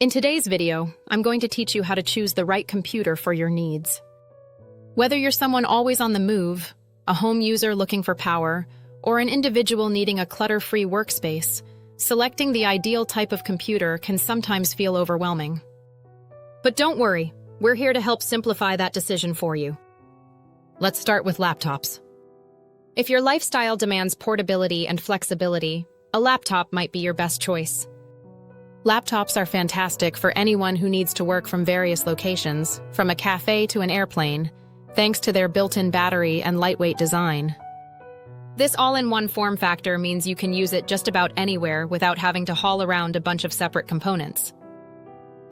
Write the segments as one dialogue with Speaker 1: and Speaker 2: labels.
Speaker 1: In today's video, I'm going to teach you how to choose the right computer for your needs. Whether you're someone always on the move, a home user looking for power, or an individual needing a clutter-free workspace, selecting the ideal type of computer can sometimes feel overwhelming. But don't worry, we're here to help simplify that decision for you. Let's start with laptops. If your lifestyle demands portability and flexibility, a laptop might be your best choice. Laptops are fantastic for anyone who needs to work from various locations, from a cafe to an airplane, thanks to their built-in battery and lightweight design. This all-in-one form factor means you can use it just about anywhere without having to haul around a bunch of separate components.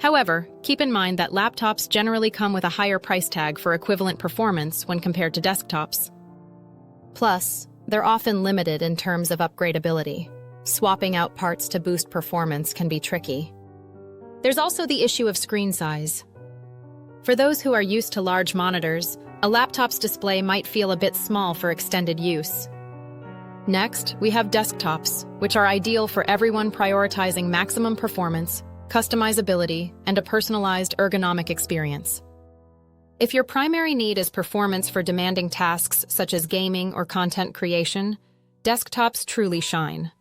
Speaker 1: However, keep in mind that laptops generally come with a higher price tag for equivalent performance when compared to desktops. Plus, they're often limited in terms of upgradability. Swapping out parts to boost performance can be tricky. There's also the issue of screen size. For those who are used to large monitors, a laptop's display might feel a bit small for extended use. Next, we have desktops, which are ideal for everyone prioritizing maximum performance, customizability, and a personalized ergonomic experience. If your primary need is performance for demanding tasks such as gaming or content creation, desktops truly shine.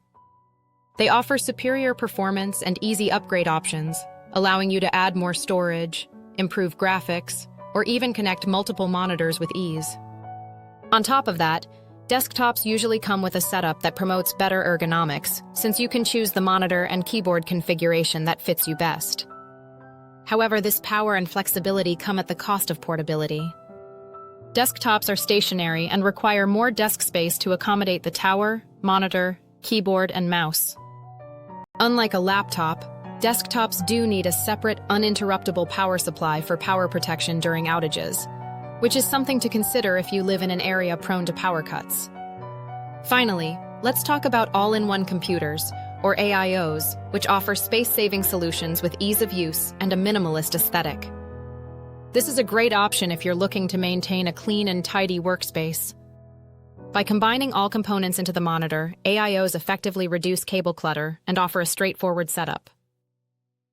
Speaker 1: They offer superior performance and easy upgrade options, allowing you to add more storage, improve graphics, or even connect multiple monitors with ease. On top of that, desktops usually come with a setup that promotes better ergonomics, since you can choose the monitor and keyboard configuration that fits you best. However, this power and flexibility come at the cost of portability. Desktops are stationary and require more desk space to accommodate the tower, monitor, keyboard, and mouse. Unlike a laptop, desktops do need a separate, uninterruptible power supply for power protection during outages, which is something to consider if you live in an area prone to power cuts. Finally, let's talk about all-in-one computers, or AIOs, which offer space-saving solutions with ease of use and a minimalist aesthetic. This is a great option if you're looking to maintain a clean and tidy workspace. By combining all components into the monitor, AIOs effectively reduce cable clutter and offer a straightforward setup.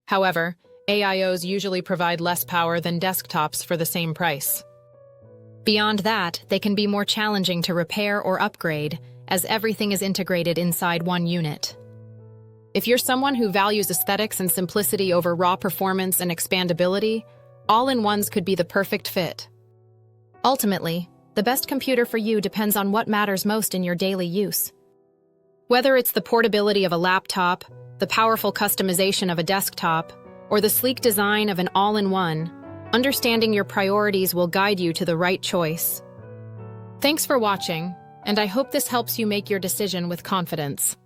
Speaker 1: However, AIOs usually provide less power than desktops for the same price. Beyond that, they can be more challenging to repair or upgrade, as everything is integrated inside one unit. If you're someone who values aesthetics and simplicity over raw performance and expandability, all-in-ones could be the perfect fit. Ultimately, the best computer for you depends on what matters most in your daily use. Whether it's the portability of a laptop, the powerful customization of a desktop, or the sleek design of an all-in-one, understanding your priorities will guide you to the right choice. Thanks for watching, and I hope this helps you make your decision with confidence.